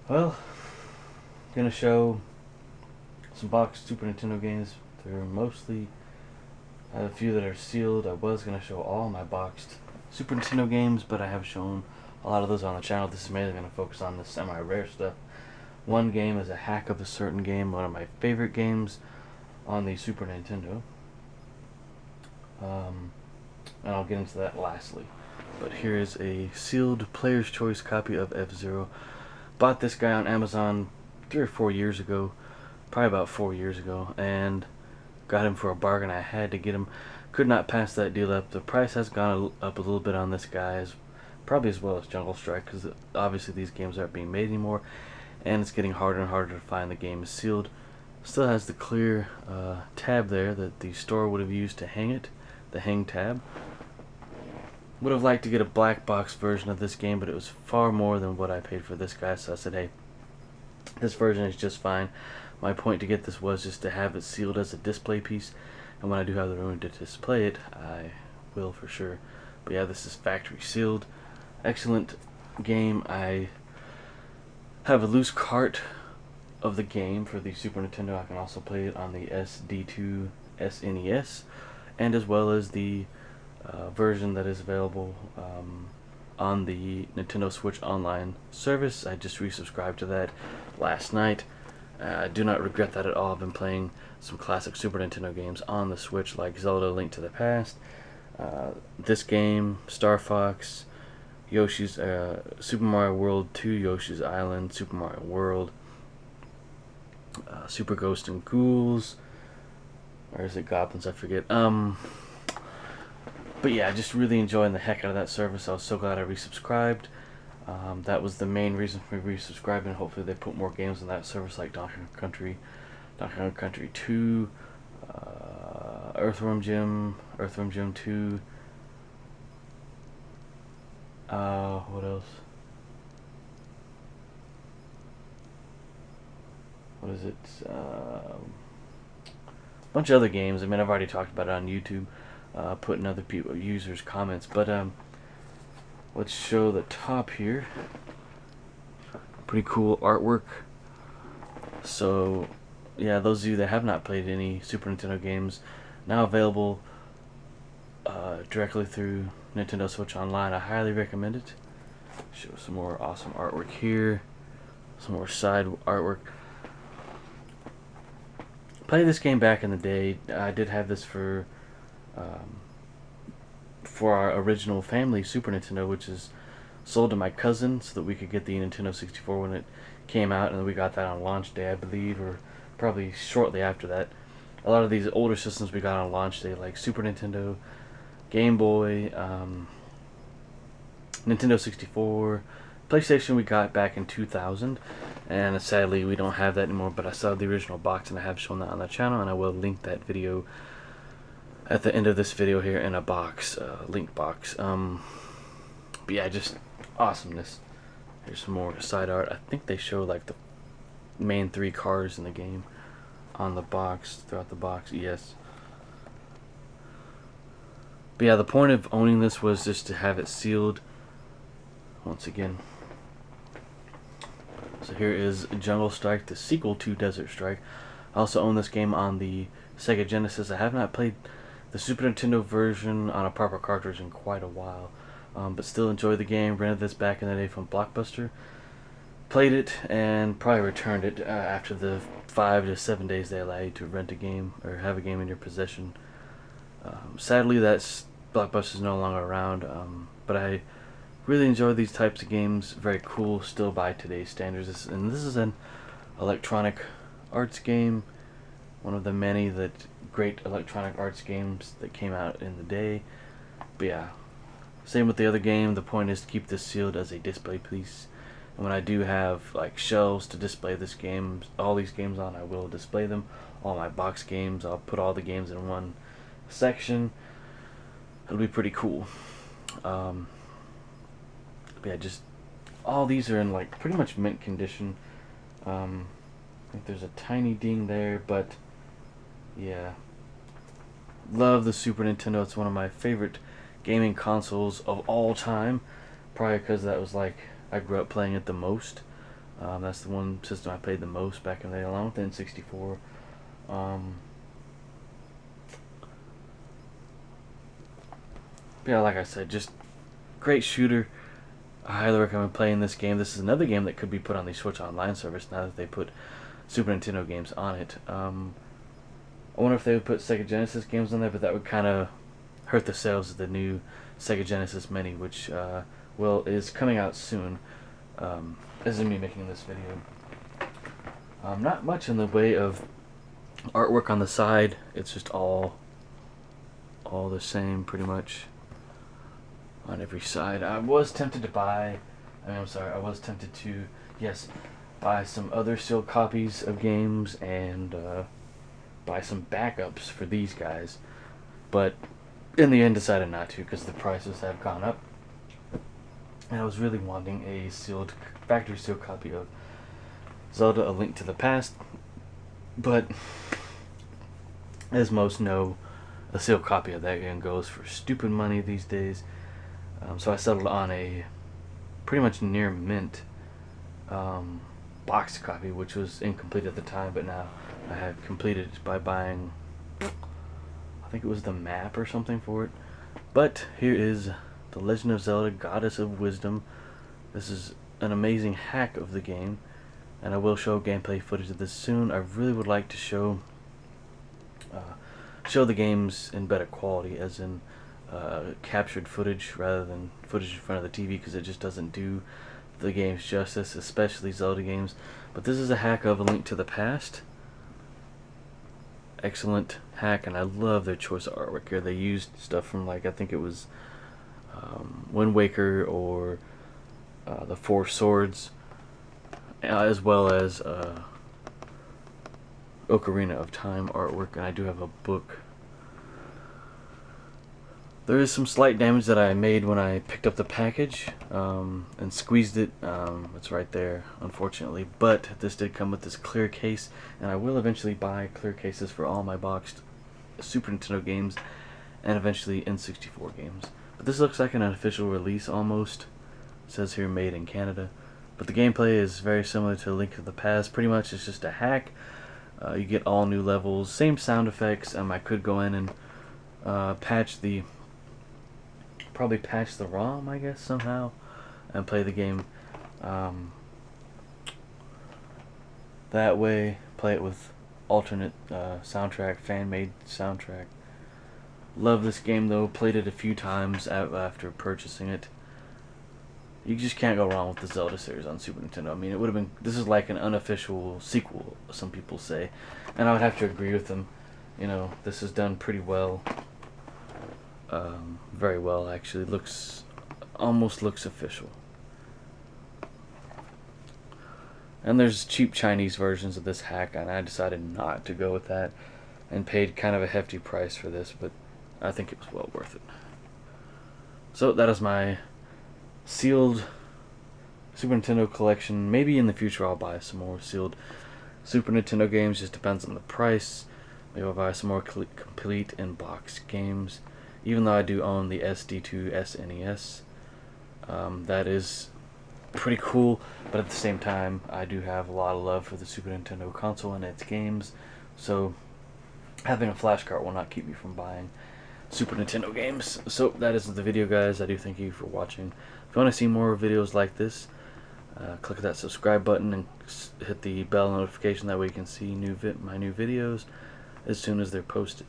Well, gonna show some boxed Super Nintendo games. They're mostly, I have a few that are sealed. I was gonna show all my boxed Super Nintendo games, but I have shown a lot of those on the channel. This is mainly gonna focus on the semi-rare stuff. One game is a hack of a certain game, one of my favorite games on the Super Nintendo. And I'll get into that lastly. But here is a sealed Player's Choice copy of F-Zero. Bought this guy on Amazon 3 or 4 years ago, probably about 4 years ago, and got him for a bargain. I had to get him. Could not pass that deal up. The price has gone up a little bit on this guy, probably as well as Jungle Strike, because obviously these games aren't being made anymore, and it's getting harder and harder to find. The game is sealed. Still has the clear tab there that the store would have used to hang it, the hang tab. Would have liked to get a black box version of this game, but it was far more than what I paid for this guy, so I said, hey, this version is just fine. My point to get this was just to have it sealed as a display piece, and when I do have the room to display it, I will for sure. But yeah, this is factory sealed. Excellent game. I have a loose cart of the game for the Super Nintendo. I can also play it on the SD2 SNES, and as well as the version that is available on the Nintendo Switch Online service. I just resubscribed to that last night. I do not regret that at all. I've been playing some classic Super Nintendo games on the Switch, like Zelda: Link to the Past, this game, Star Fox, Yoshi's Super Mario World 2, Yoshi's Island, Super Mario World, Super Ghost and Ghouls, or is it Goblins? I forget. But yeah, just really enjoying the heck out of that service. I was so glad I resubscribed. That was the main reason for me resubscribing. Hopefully they put more games on that service, like Donkey Kong Country 2, Earthworm Jim 2. What else? What is it? Bunch of other games. I mean, I've already talked about it on YouTube, putting other people, users' comments. But let's show the top here. Pretty cool artwork. So, yeah, those of you that have not played any Super Nintendo games, now available directly through Nintendo Switch Online, I highly recommend it. Show some more awesome artwork here. Some more side artwork. Played this game back in the day. I did have this for our original family Super Nintendo, which is sold to my cousin so that we could get the Nintendo 64 when it came out, and we got that on launch day, I believe, or probably shortly after that. A lot of these older systems we got on launch day, like Super Nintendo, Game Boy, Nintendo 64, PlayStation we got back in 2000, and sadly we don't have that anymore, but I saw the original box and I have shown that on the channel, and I will link that video at the end of this video here in a box, link box. But yeah, just awesomeness. Here's some more side art. I think they show like the main 3 cars in the game on the box, throughout the box. Yes. But yeah, the point of owning this was just to have it sealed once again. So here is Jungle Strike, the sequel to Desert Strike. I also own this game on the Sega Genesis. I have not played the Super Nintendo version on a proper cartridge in quite a while, but still enjoy the game. Rented this back in the day from Blockbuster. Played it and probably returned it after the 5 to 7 days they allow you to rent a game or have a game in your possession. Sadly, that Blockbuster is no longer around, but I really enjoy these types of games. Very cool still by today's standards. This is an Electronic Arts game, one of the many great Electronic Arts games that came out in the day. But yeah, same with the other game. The point is to keep this sealed as a display piece. And when I do have like shelves to display all these games on, I will display them. All my box games, I'll put all the games in one section. It'll be pretty cool. Yeah, just all these are in like pretty much mint condition. I think there's a tiny ding there, but yeah, love the Super Nintendo. It's one of my favorite gaming consoles of all time, probably because that was like I grew up playing it the most. That's the one system I played the most back in the day, along with the N64. Yeah, like I said, just great shooter. I highly recommend playing this game. This is another game that could be put on the Switch Online service now that they put Super Nintendo games on it. I wonder if they would put Sega Genesis games on there, but that would kind of hurt the sales of the new Sega Genesis Mini, which is coming out soon. This is me making this video. Not much in the way of artwork on the side. It's just all the same, pretty much, on every side. I was tempted to yes, buy some other sealed copies of games and buy some backups for these guys, but in the end decided not to because the prices have gone up, and I was really wanting a factory sealed copy of Zelda: A Link to the Past, but as most know, a sealed copy of that game goes for stupid money these days. So I settled on a pretty much near mint boxed copy, which was incomplete at the time, but now I have completed it by buying, I think it was the map or something for it. But here is The Legend of Zelda: Goddess of Wisdom. This is an amazing hack of the game, and I will show gameplay footage of this soon. I really would like to show the games in better quality, as in captured footage rather than footage in front of the TV, because it just doesn't do the games justice, especially Zelda games. But this is a hack of A Link to the Past. Excellent hack, and I love their choice of artwork here. They used stuff from, like, I think it was Wind Waker or the Four Swords, as well as Ocarina of Time artwork, and I do have a book. There is some slight damage that I made when I picked up the package and squeezed it. It's right there, unfortunately. But this did come with this clear case, and I will eventually buy clear cases for all my boxed Super Nintendo games and eventually N64 games. But this looks like an unofficial release almost. It says here made in Canada. But the gameplay is very similar to Link to the Past. Pretty much it's just a hack. You get all new levels, same sound effects. I could go in and probably patch the ROM, I guess, somehow, and play the game that way. Play it with alternate soundtrack, fan-made soundtrack. Love this game though. Played it a few times after purchasing it. You just can't go wrong with the Zelda series on Super Nintendo. I mean, it would have been. This is like an unofficial sequel, some people say, and I would have to agree with them. You know, this is done pretty well. Very well, actually. Almost looks official. And there's cheap Chinese versions of this hack, and I decided not to go with that, and paid kind of a hefty price for this, but I think it was well worth it. So that is my sealed Super Nintendo collection. Maybe in the future I'll buy some more sealed Super Nintendo games, just depends on the price. Maybe I'll buy some more complete in-box games, even though I do own the SD2 SNES. That is pretty cool, but at the same time I do have a lot of love for the Super Nintendo console and its games, so having a flash cart will not keep me from buying Super Nintendo games. So that is the video, guys. I do thank you for watching. If you want to see more videos like this, click that subscribe button and hit the bell notification. That way you can see my new videos as soon as they're posted.